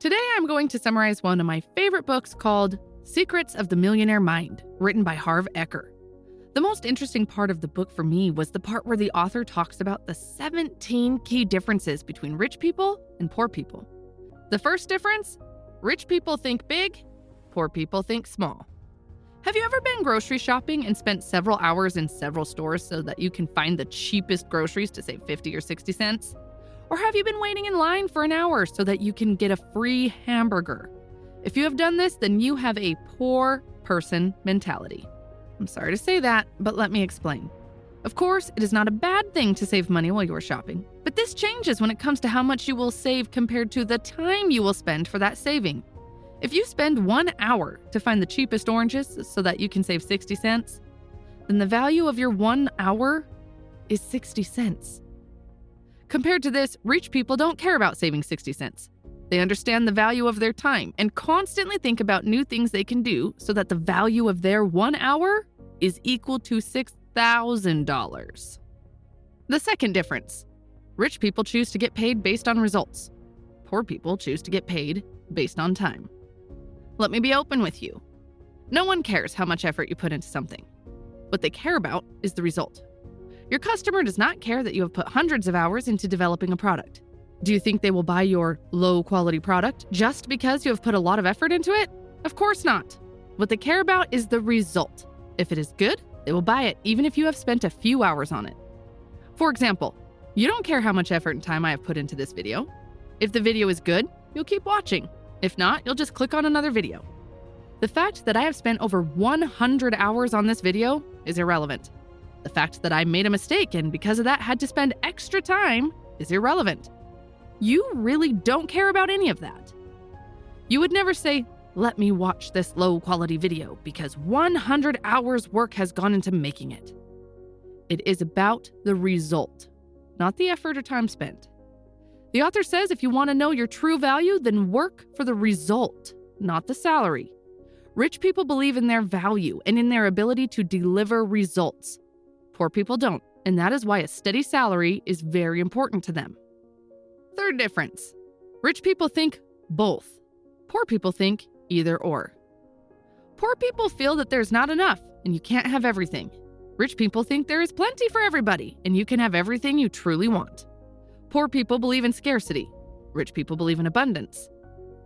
Today I'm going to summarize one of my favorite books called Secrets of the Millionaire Mind, written by Harv Eker. The most interesting part of the book for me was the part where the author talks about the 17 key differences between rich people and poor people. The first difference: rich people think big, poor people think small. Have you ever been grocery shopping and spent several hours in several stores so that you can find the cheapest groceries to save 50 or 60 cents? Or have you been waiting in line for an hour so that you can get a free hamburger? If you have done this, then you have a poor person mentality. I'm sorry to say that, but let me explain. Of course, it is not a bad thing to save money while you are shopping, but this changes when it comes to how much you will save compared to the time you will spend for that saving. If you spend 1 hour to find the cheapest oranges so that you can save 60 cents, then the value of your 1 hour is 60 cents. Compared to this, rich people don't care about saving 60 cents. They understand the value of their time and constantly think about new things they can do so that the value of their 1 hour is equal to $6,000. The second difference: rich people choose to get paid based on results. Poor people choose to get paid based on time. Let me be open with you. No one cares how much effort you put into something. What they care about is the result. Your customer does not care that you have put hundreds of hours into developing a product. Do you think they will buy your low-quality product just because you have put a lot of effort into it? Of course not. What they care about is the result. If it is good, they will buy it even if you have spent a few hours on it. For example, you don't care how much effort and time I have put into this video. If the video is good, you'll keep watching. If not, you'll just click on another video. The fact that I have spent over 100 hours on this video is irrelevant. The fact that I made a mistake and because of that had to spend extra time is irrelevant. You really don't care about any of that. You would never say, "Let me watch this low-quality video because 100 hours work has gone into making it." It is about the result, not the effort or time spent. The author says if you want to know your true value, then work for the result, not the salary. Rich people believe in their value and in their ability to deliver results. Poor people don't, and that is why a steady salary is very important to them. Third difference: rich people think both. Poor people think either or. Poor people feel that there's not enough and you can't have everything. Rich people think there is plenty for everybody and you can have everything you truly want. Poor people believe in scarcity. Rich people believe in abundance.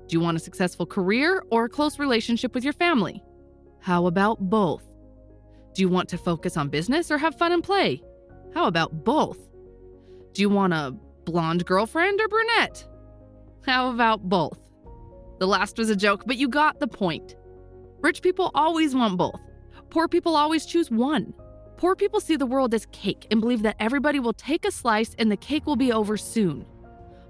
Do you want a successful career or a close relationship with your family? How about both? Do you want to focus on business or have fun and play? How about both? Do you want a blonde girlfriend or brunette? How about both? The last was a joke, but you got the point. Rich people always want both. Poor people always choose one. Poor people see the world as cake and believe that everybody will take a slice and the cake will be over soon.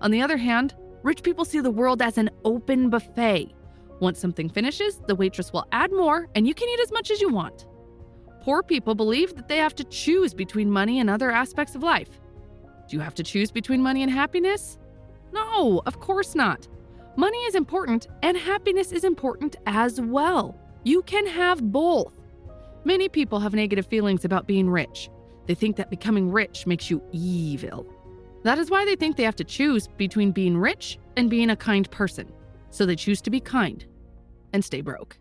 On the other hand, rich people see the world as an open buffet. Once something finishes, the waitress will add more and you can eat as much as you want. Poor people believe that they have to choose between money and other aspects of life. Do you have to choose between money and happiness? No, of course not. Money is important and happiness is important as well. You can have both. Many people have negative feelings about being rich. They think that becoming rich makes you evil. That is why they think they have to choose between being rich and being a kind person. So they choose to be kind and stay broke.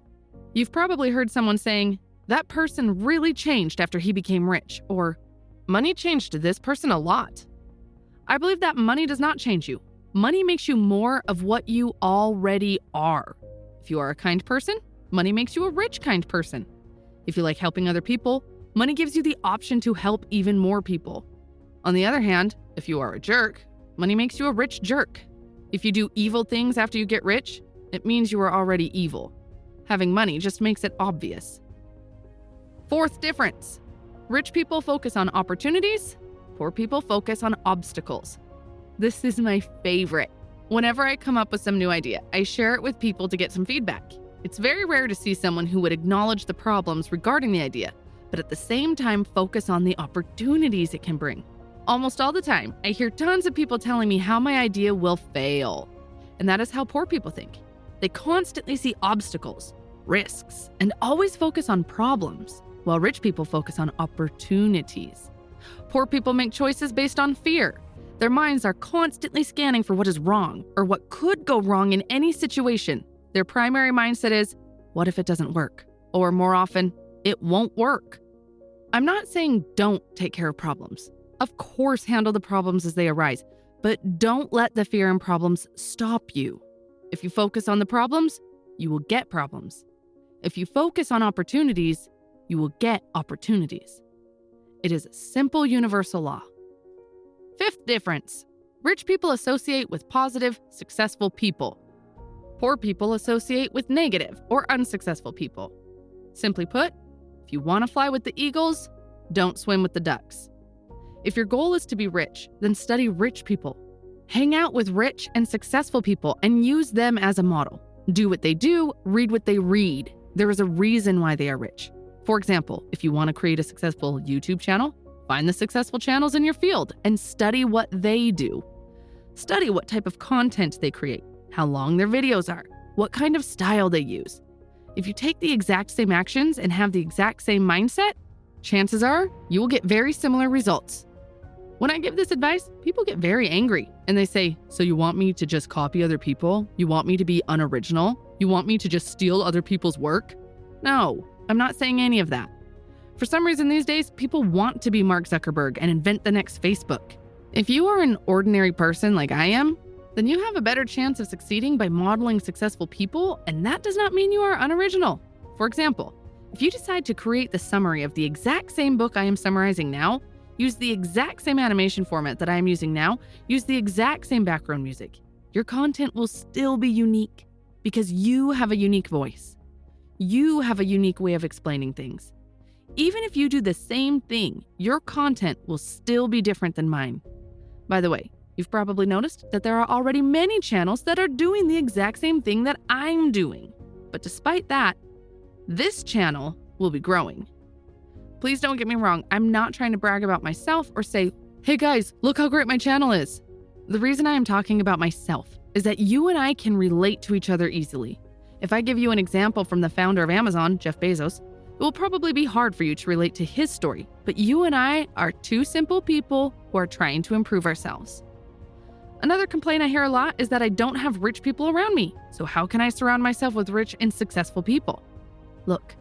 You've probably heard someone saying, "That person really changed after he became rich," or "Money changed this person a lot." I believe that money does not change you. Money makes you more of what you already are. If you are a kind person, money makes you a rich kind person. If you like helping other people, money gives you the option to help even more people. On the other hand, if you are a jerk, money makes you a rich jerk. If you do evil things after you get rich, it means you are already evil. Having money just makes it obvious. Fourth difference: rich people focus on opportunities, poor people focus on obstacles. This is my favorite. Whenever I come up with some new idea, I share it with people to get some feedback. It's very rare to see someone who would acknowledge the problems regarding the idea, but at the same time focus on the opportunities it can bring. Almost all the time, I hear tons of people telling me how my idea will fail. And that is how poor people think. They constantly see obstacles, risks, and always focus on problems, while rich people focus on opportunities. Poor people make choices based on fear. Their minds are constantly scanning for what is wrong or what could go wrong in any situation. Their primary mindset is, what if it doesn't work? Or more often, it won't work. I'm not saying don't take care of problems. Of course, handle the problems as they arise, but don't let the fear and problems stop you. If you focus on the problems, you will get problems. If you focus on opportunities, you will get opportunities. It is a simple universal law. Fifth difference. Rich people associate with positive, successful people. Poor people associate with negative or unsuccessful people. Simply put, if you want to fly with the eagles, don't swim with the ducks. If your goal is to be rich, then study rich people. Hang out with rich and successful people and use them as a model. Do what they do, read what they read. There is a reason why they are rich. For example, if you want to create a successful YouTube channel, find the successful channels in your field and study what they do. Study what type of content they create, how long their videos are, what kind of style they use. If you take the exact same actions and have the exact same mindset, chances are you will get very similar results. When I give this advice, people get very angry and they say, so you want me to just copy other people? You want me to be unoriginal? You want me to just steal other people's work? No, I'm not saying any of that. For some reason these days, people want to be Mark Zuckerberg and invent the next Facebook. If you are an ordinary person like I am, then you have a better chance of succeeding by modeling successful people, and that does not mean you are unoriginal. For example, if you decide to create the summary of the exact same book I am summarizing now, use the exact same animation format that I am using now, use the exact same background music, your content will still be unique because you have a unique voice. You have a unique way of explaining things. Even if you do the same thing, your content will still be different than mine. By the way, you've probably noticed that there are already many channels that are doing the exact same thing that I'm doing. But despite that, this channel will be growing. Please don't get me wrong, I'm not trying to brag about myself or say, hey guys, look how great my channel is. The reason I am talking about myself is that you and I can relate to each other easily. If I give you an example from the founder of Amazon, Jeff Bezos, it will probably be hard for you to relate to his story, but you and I are two simple people who are trying to improve ourselves. Another complaint I hear a lot is that I don't have rich people around me. So how can I surround myself with rich and successful people? Look,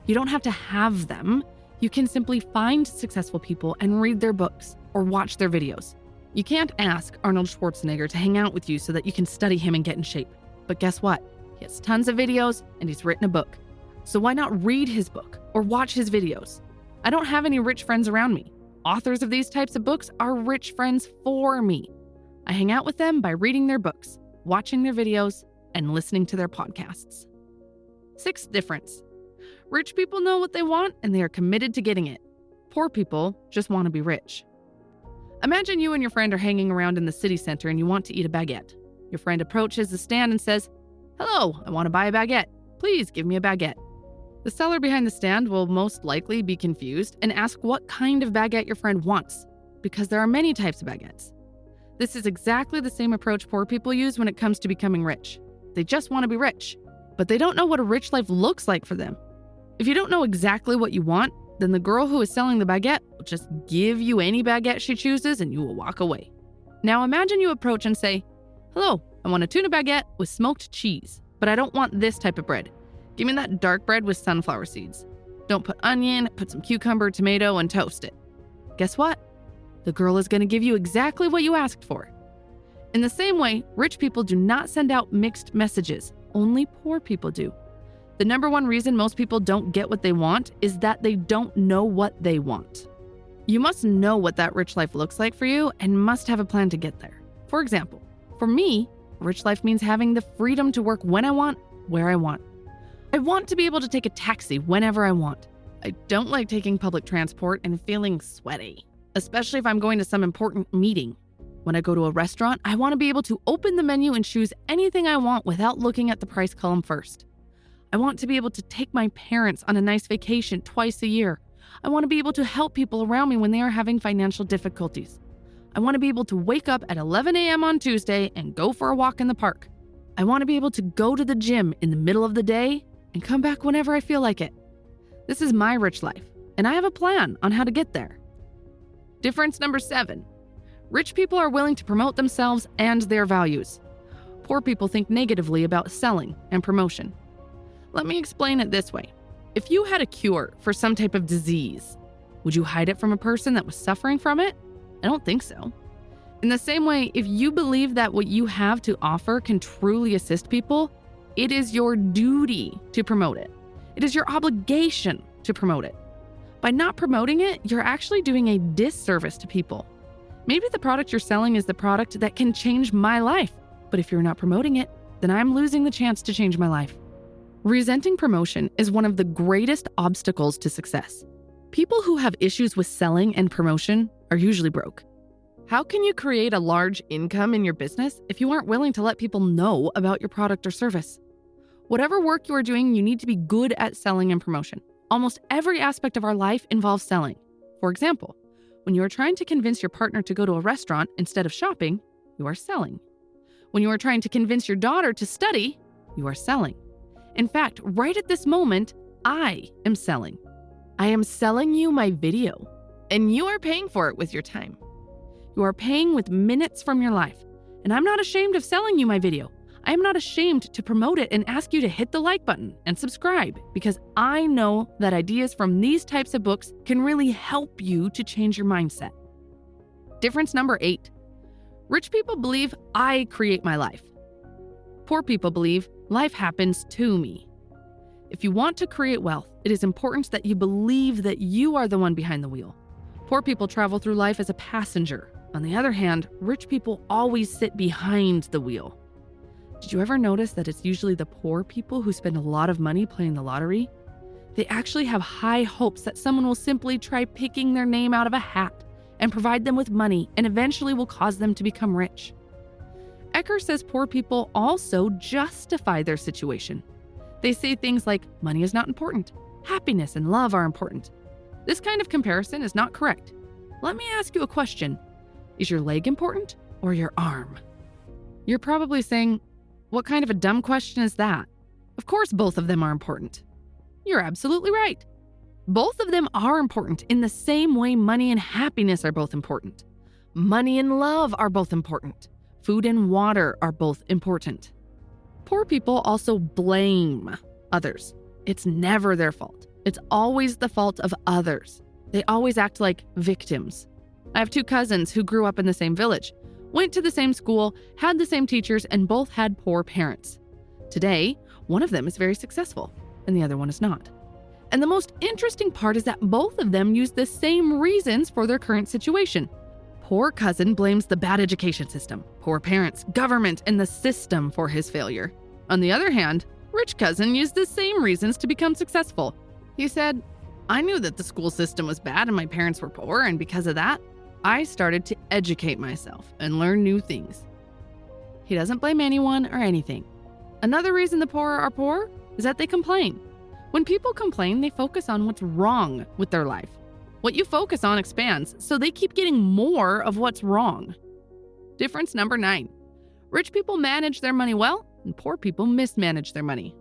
you don't have to have them. You can simply find successful people and read their books or watch their videos. You can't ask Arnold Schwarzenegger to hang out with you so that you can study him and get in shape. But guess what? He has tons of videos and he's written a book. So why not read his book or watch his videos? I don't have any rich friends around me. Authors of these types of books are rich friends for me. I hang out with them by reading their books, watching their videos, and listening to their podcasts. Sixth difference. Rich people know what they want and they are committed to getting it. Poor people just want to be rich. Imagine you and your friend are hanging around in the city center and you want to eat a baguette. Your friend approaches the stand and says, "Hello, I want to buy a baguette. Please give me a baguette." The seller behind the stand will most likely be confused and ask what kind of baguette your friend wants, because there are many types of baguettes. This is exactly the same approach poor people use when it comes to becoming rich. They just want to be rich, but they don't know what a rich life looks like for them. If you don't know exactly what you want, then the girl who is selling the baguette will just give you any baguette she chooses and you will walk away. Now imagine you approach and say, "Hello, I want a tuna baguette with smoked cheese, but I don't want this type of bread. Give me that dark bread with sunflower seeds. Don't put onion, put some cucumber, tomato, and toast it." Guess what? The girl is going to give you exactly what you asked for. In the same way, rich people do not send out mixed messages. Only poor people do. The number one reason most people don't get what they want is that they don't know what they want. You must know what that rich life looks like for you and must have a plan to get there. For example, for me, rich life means having the freedom to work when I want, where I want. I want to be able to take a taxi whenever I want. I don't like taking public transport and feeling sweaty, especially if I'm going to some important meeting. When I go to a restaurant, I want to be able to open the menu and choose anything I want without looking at the price column first. I want to be able to take my parents on a nice vacation twice a year. I want to be able to help people around me when they are having financial difficulties. I want to be able to wake up at 11 a.m. on Tuesday and go for a walk in the park. I want to be able to go to the gym in the middle of the day and come back whenever I feel like it. This is my rich life, and I have a plan on how to get there. Difference number 7. Rich people are willing to promote themselves and their values. Poor people think negatively about selling and promotion. Let me explain it this way. If you had a cure for some type of disease, would you hide it from a person that was suffering from it? I don't think so. In the same way, if you believe that what you have to offer can truly assist people, it is your duty to promote it. It is your obligation to promote it. By not promoting it, you're actually doing a disservice to people. Maybe the product you're selling is the product that can change my life, but if you're not promoting it, then I'm losing the chance to change my life. Resenting promotion is one of the greatest obstacles to success. People who have issues with selling and promotion are usually broke. How can you create a large income in your business if you aren't willing to let people know about your product or service? Whatever work you are doing, you need to be good at selling and promotion. Almost every aspect of our life involves selling. For example, when you are trying to convince your partner to go to a restaurant instead of shopping, you are selling. When you are trying to convince your daughter to study, you are selling. In fact, right at this moment, I am selling. I am selling you my video, and you are paying for it with your time. You are paying with minutes from your life, and I'm not ashamed of selling you my video. I am not ashamed to promote it and ask you to hit the like button and subscribe because I know that ideas from these types of books can really help you to change your mindset. Difference number 8. Rich people believe I create my life. Poor people believe life happens to me. If you want to create wealth, it is important that you believe that you are the one behind the wheel. Poor people travel through life as a passenger. On the other hand, rich people always sit behind the wheel. Did you ever notice that it's usually the poor people who spend a lot of money playing the lottery? They actually have high hopes that someone will simply try picking their name out of a hat and provide them with money and eventually will cause them to become rich. Ecker says poor people also justify their situation. They say things like, money is not important, happiness and love are important. This kind of comparison is not correct. Let me ask you a question. Is your leg important or your arm? You're probably saying, what kind of a dumb question is that? Of course both of them are important. You're absolutely right. Both of them are important in the same way money and happiness are both important. Money and love are both important. Food and water are both important. Poor people also blame others. It's never their fault. It's always the fault of others. They always act like victims. I have 2 cousins who grew up in the same village, went to the same school, had the same teachers, and both had poor parents. Today, one of them is very successful, and the other one is not. And the most interesting part is that both of them use the same reasons for their current situation. Poor cousin blames the bad education system, poor parents, government, and the system for his failure. On the other hand, rich cousin used the same reasons to become successful. He said, I knew that the school system was bad and my parents were poor, and because of that, I started to educate myself and learn new things. He doesn't blame anyone or anything. Another reason the poor are poor is that they complain. When people complain, they focus on what's wrong with their life. What you focus on expands, so they keep getting more of what's wrong. Difference number 9. Rich people manage their money well, and poor people mismanage their money.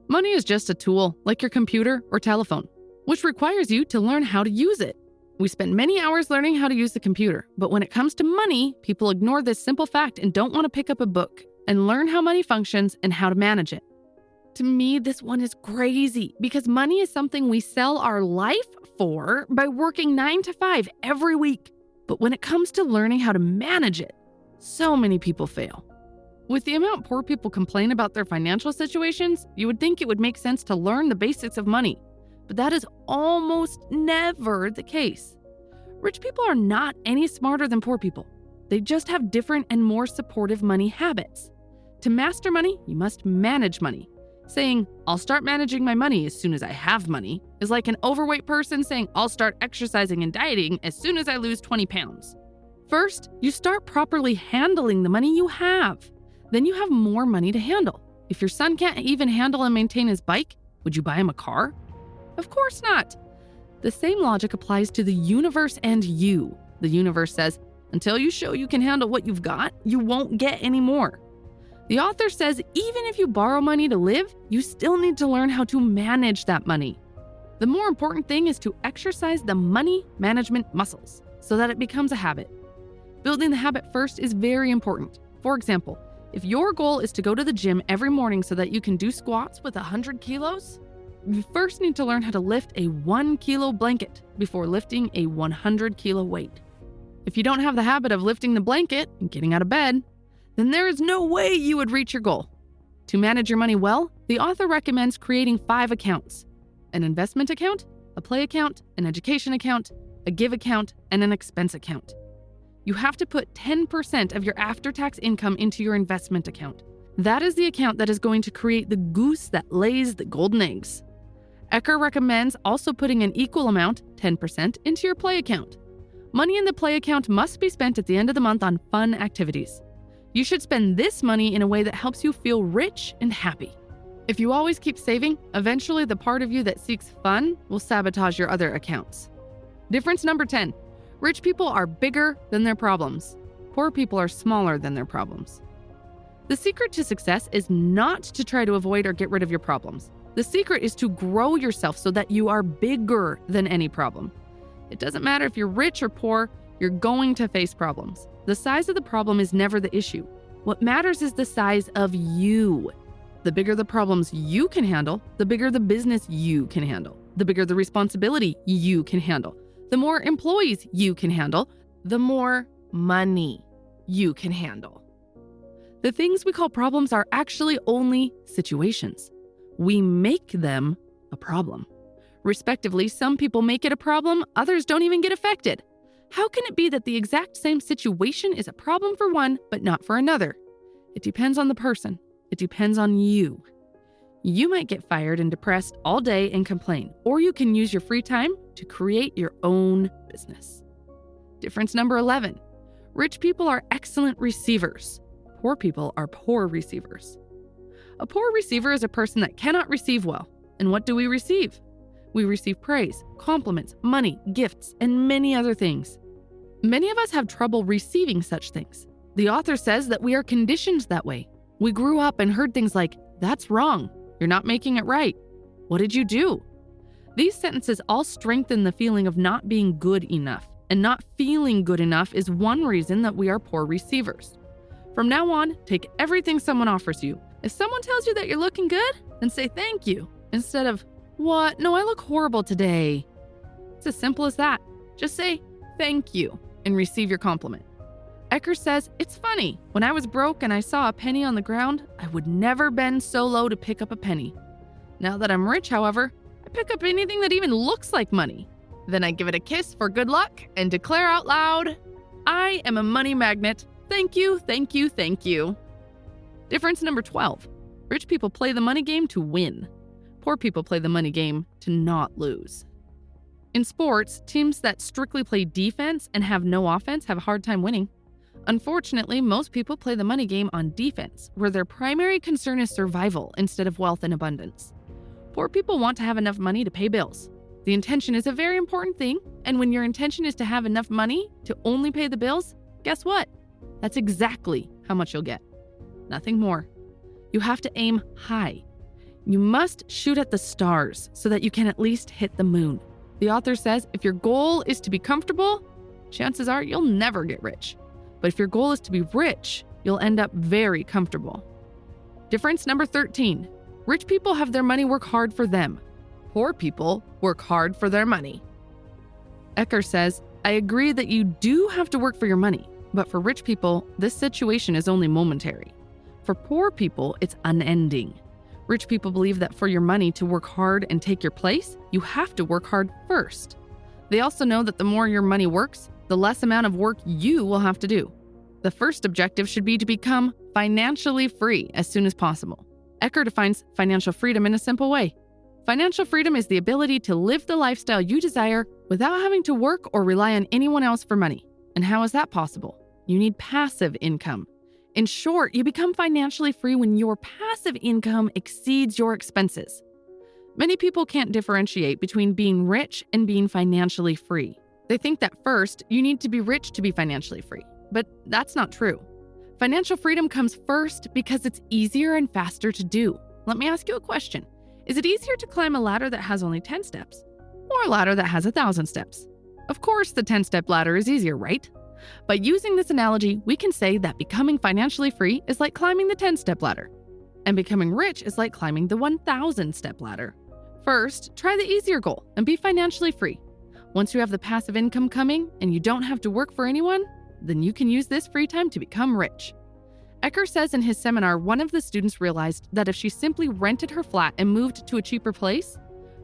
Money is just a tool, like your computer or telephone, which requires you to learn how to use it. We spend many hours learning how to use the computer, but when it comes to money, people ignore this simple fact and don't want to pick up a book and learn how money functions and how to manage it. To me, this one is crazy because money is something we sell our life for by working 9 to 5 every week. But when it comes to learning how to manage it, so many people fail. With the amount poor people complain about their financial situations, you would think it would make sense to learn the basics of money. But that is almost never the case. Rich people are not any smarter than poor people. They just have different and more supportive money habits. To master money, you must manage money. Saying, I'll start managing my money as soon as I have money is like an overweight person saying, I'll start exercising and dieting as soon as I lose 20 pounds. First, you start properly handling the money you have. Then you have more money to handle. If your son can't even handle and maintain his bike, would you buy him a car? Of course not. The same logic applies to the universe and you. The universe says, until you show you can handle what you've got, you won't get any more. The author says even if you borrow money to live, you still need to learn how to manage that money. The more important thing is to exercise the money management muscles so that it becomes a habit. Building the habit first is very important. For example, if your goal is to go to the gym every morning so that you can do squats with 100 kilos, you first need to learn how to lift a 1 kilo blanket before lifting a 100 kilo weight. If you don't have the habit of lifting the blanket and getting out of bed, then there is no way you would reach your goal. To manage your money well, the author recommends creating 5 accounts: an investment account, a play account, an education account, a give account, and an expense account. You have to put 10% of your after-tax income into your investment account. That is the account that is going to create the goose that lays the golden eggs. Ecker recommends also putting an equal amount, 10%, into your play account. Money in the play account must be spent at the end of the month on fun activities. You should spend this money in a way that helps you feel rich and happy. If you always keep saving, eventually the part of you that seeks fun will sabotage your other accounts. Difference number 10. Rich people are bigger than their problems. Poor people are smaller than their problems. The secret to success is not to try to avoid or get rid of your problems. The secret is to grow yourself so that you are bigger than any problem. It doesn't matter if you're rich or poor, you're going to face problems. The size of the problem is never the issue. What matters is the size of you. The bigger the problems you can handle, the bigger the business you can handle. The bigger the responsibility you can handle. The more employees you can handle, the more money you can handle. The things we call problems are actually only situations. We make them a problem. Respectively, some people make it a problem, others don't even get affected. How can it be that the exact same situation is a problem for one, but not for another? It depends on the person. It depends on you. You might get fired and depressed all day and complain, or you can use your free time to create your own business. Difference number 11. Rich people are excellent receivers. Poor people are poor receivers. A poor receiver is a person that cannot receive well. And what do we receive? We receive praise, compliments, money, gifts, and many other things. Many of us have trouble receiving such things. The author says that we are conditioned that way. We grew up and heard things like, "That's wrong. You're not making it right. What did you do?" These sentences all strengthen the feeling of not being good enough, and not feeling good enough is one reason that we are poor receivers. From now on, take everything someone offers you. If someone tells you that you're looking good, then say thank you, instead of, "What? No, I look horrible today." It's as simple as that. Just say thank you and receive your compliment. Ecker says, "It's funny. When I was broke and I saw a penny on the ground, I would never bend so low to pick up a penny. Now that I'm rich, however, I pick up anything that even looks like money. Then I give it a kiss for good luck and declare out loud, 'I am a money magnet. Thank you, thank you, thank you.'" Difference number 12. Rich people play the money game to win. Poor people play the money game to not lose. In sports, teams that strictly play defense and have no offense have a hard time winning. Unfortunately, most people play the money game on defense, where their primary concern is survival instead of wealth and abundance. Poor people want to have enough money to pay bills. The intention is a very important thing, and when your intention is to have enough money to only pay the bills, guess what? That's exactly how much you'll get. Nothing more. You have to aim high. You must shoot at the stars so that you can at least hit the moon. The author says if your goal is to be comfortable, chances are you'll never get rich. But if your goal is to be rich, you'll end up very comfortable. Difference number 13. Rich people have their money work hard for them. Poor people work hard for their money. Ecker says, "I agree that you do have to work for your money, but for rich people, this situation is only momentary. For poor people, it's unending. Rich people believe that for your money to work hard and take your place, you have to work hard first. They also know that the more your money works, the less amount of work you will have to do. The first objective should be to become financially free as soon as possible." Ecker defines financial freedom in a simple way. Financial freedom is the ability to live the lifestyle you desire without having to work or rely on anyone else for money. And how is that possible? You need passive income. In short, you become financially free when your passive income exceeds your expenses. Many people can't differentiate between being rich and being financially free. They think that first, you need to be rich to be financially free, but that's not true. Financial freedom comes first because it's easier and faster to do. Let me ask you a question. Is it easier to climb a ladder that has only 10 steps or a ladder that has 1,000 steps? Of course, the 10-step ladder is easier, right? By using this analogy, we can say that becoming financially free is like climbing the 10-step ladder, and becoming rich is like climbing the 1,000-step ladder. First, try the easier goal and be financially free. Once you have the passive income coming and you don't have to work for anyone, then you can use this free time to become rich. Ecker says in his seminar, one of the students realized that if she simply rented her flat and moved to a cheaper place,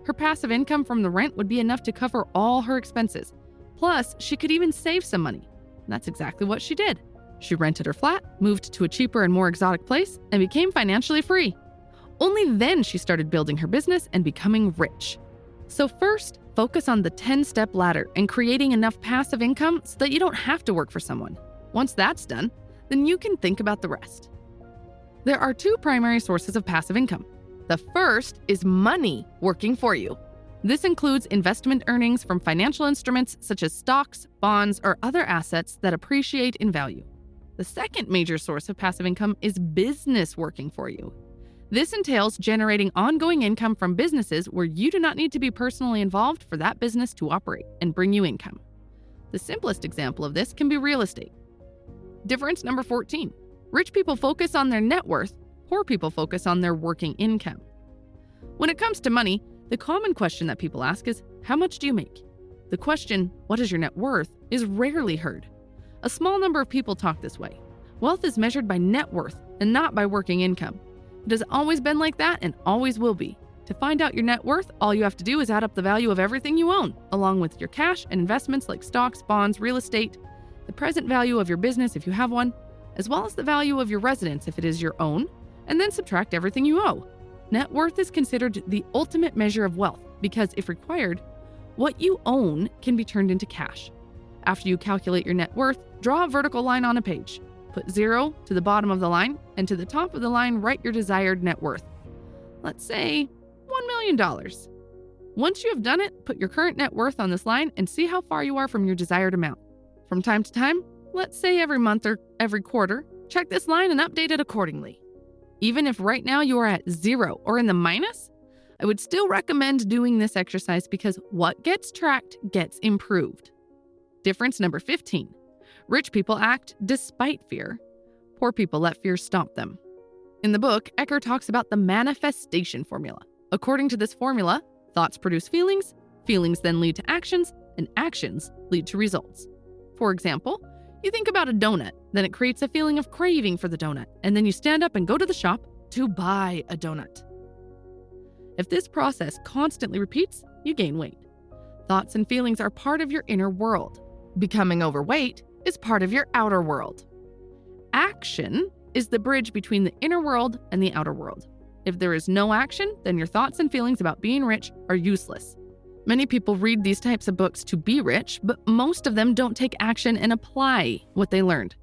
her passive income from the rent would be enough to cover all her expenses. Plus, she could even save some money. And that's exactly what she did. She rented her flat, moved to a cheaper and more exotic place, and became financially free. Only then she started building her business and becoming rich. So first, focus on the 10-step ladder and creating enough passive income so that you don't have to work for someone. Once that's done, then you can think about the rest. There are two primary sources of passive income. The first is money working for you. This includes investment earnings from financial instruments such as stocks, bonds, or other assets that appreciate in value. The second major source of passive income is business working for you. This entails generating ongoing income from businesses where you do not need to be personally involved for that business to operate and bring you income. The simplest example of this can be real estate. Difference number 14. Rich people focus on their net worth, poor people focus on their working income. When it comes to money, the common question that people ask is, how much do you make? The question, what is your net worth, is rarely heard. A small number of people talk this way. Wealth is measured by net worth and not by working income. It has always been like that and always will be. To find out your net worth, all you have to do is add up the value of everything you own, along with your cash and investments like stocks, bonds, real estate, the present value of your business if you have one, as well as the value of your residence if it is your own, and then subtract everything you owe. Net worth is considered the ultimate measure of wealth because, if required, what you own can be turned into cash. After you calculate your net worth, draw a vertical line on a page. Put 0 to the bottom of the line, and to the top of the line, write your desired net worth. Let's say $1 million. Once you have done it, put your current net worth on this line and see how far you are from your desired amount. From time to time, let's say every month or every quarter, check this line and update it accordingly. Even if right now you are at 0 or in the minus, I would still recommend doing this exercise because what gets tracked gets improved. Difference number 15. Rich people act despite fear. Poor people let fear stop them. In the book, Ecker talks about the manifestation formula. According to this formula, thoughts produce feelings, feelings then lead to actions, and actions lead to results. For example, you think about a donut, then it creates a feeling of craving for the donut, and then you stand up and go to the shop to buy a donut. If this process constantly repeats, you gain weight. Thoughts and feelings are part of your inner world. Becoming overweight is part of your outer world. Action is the bridge between the inner world and the outer world. If there is no action, then your thoughts and feelings about being rich are useless. Many people read these types of books to be rich, but most of them don't take action and apply what they learned.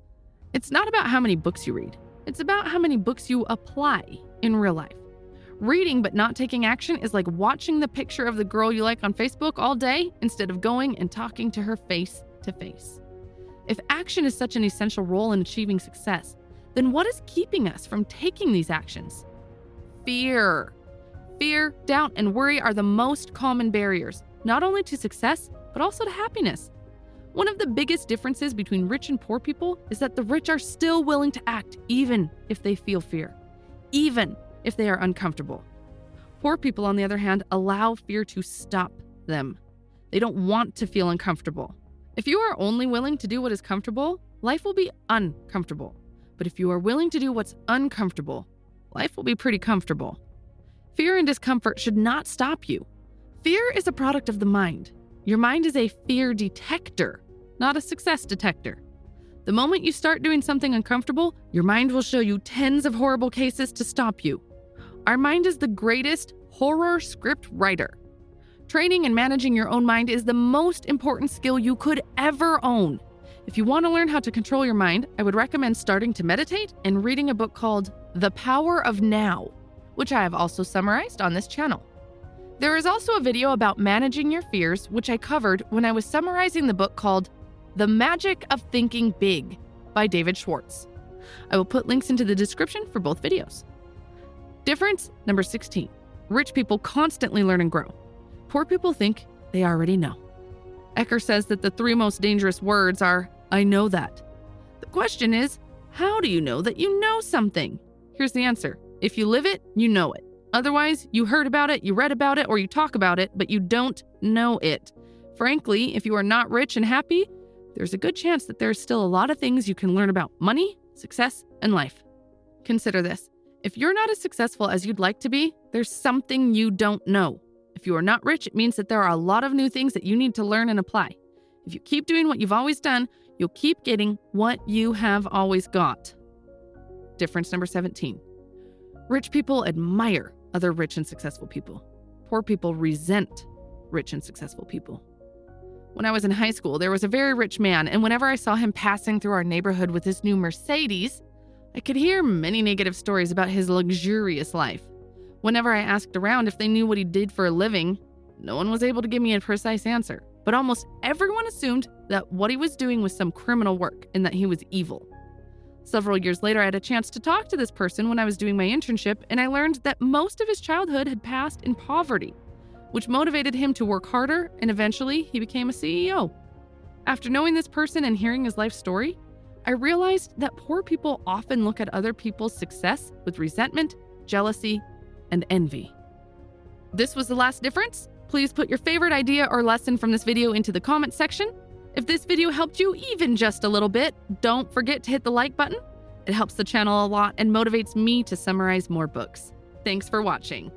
It's not about how many books you read. It's about how many books you apply in real life. Reading but not taking action is like watching the picture of the girl you like on Facebook all day instead of going and talking to her face to face. If action is such an essential role in achieving success, then what is keeping us from taking these actions? Fear. Fear, doubt, and worry are the most common barriers, not only to success, but also to happiness. One of the biggest differences between rich and poor people is that the rich are still willing to act even if they feel fear, even if they are uncomfortable. Poor people, on the other hand, allow fear to stop them. They don't want to feel uncomfortable. If you are only willing to do what is comfortable, life will be uncomfortable. But if you are willing to do what's uncomfortable, life will be pretty comfortable. Fear and discomfort should not stop you. Fear is a product of the mind. Your mind is a fear detector, not a success detector. The moment you start doing something uncomfortable, your mind will show you tens of horrible cases to stop you. Our mind is the greatest horror script writer. Training and managing your own mind is the most important skill you could ever own. If you want to learn how to control your mind, I would recommend starting to meditate and reading a book called The Power of Now, which I have also summarized on this channel. There is also a video about managing your fears, which I covered when I was summarizing the book called The Magic of Thinking Big by David Schwartz. I will put links into the description for both videos. Difference number 16. Rich people constantly learn and grow. Poor people think they already know. Ecker says that the 3 most dangerous words are I know that. The question is, how do you know that you know something? Here's the answer. If you live it, you know it. Otherwise, you heard about it, you read about it, or you talk about it, but you don't know it. Frankly, if you are not rich and happy, there's a good chance that there's still a lot of things you can learn about money, success, and life. Consider this. If you're not as successful as you'd like to be, there's something you don't know. If you are not rich, it means that there are a lot of new things that you need to learn and apply. If you keep doing what you've always done, you'll keep getting what you have always got. Difference number 17. Rich people admire other rich and successful people. Poor people resent rich and successful people. When I was in high school, there was a very rich man, and whenever I saw him passing through our neighborhood with his new Mercedes, I could hear many negative stories about his luxurious life. Whenever I asked around if they knew what he did for a living, no one was able to give me a precise answer, but almost everyone assumed that what he was doing was some criminal work and that he was evil. Several years later, I had a chance to talk to this person when I was doing my internship, and I learned that most of his childhood had passed in poverty, which motivated him to work harder, and eventually he became a CEO. After knowing this person and hearing his life story, I realized that poor people often look at other people's success with resentment, jealousy, and envy. This was the last difference. Please put your favorite idea or lesson from this video into the comment section. If this video helped you even just a little bit, don't forget to hit the like button. It helps the channel a lot and motivates me to summarize more books. Thanks for watching.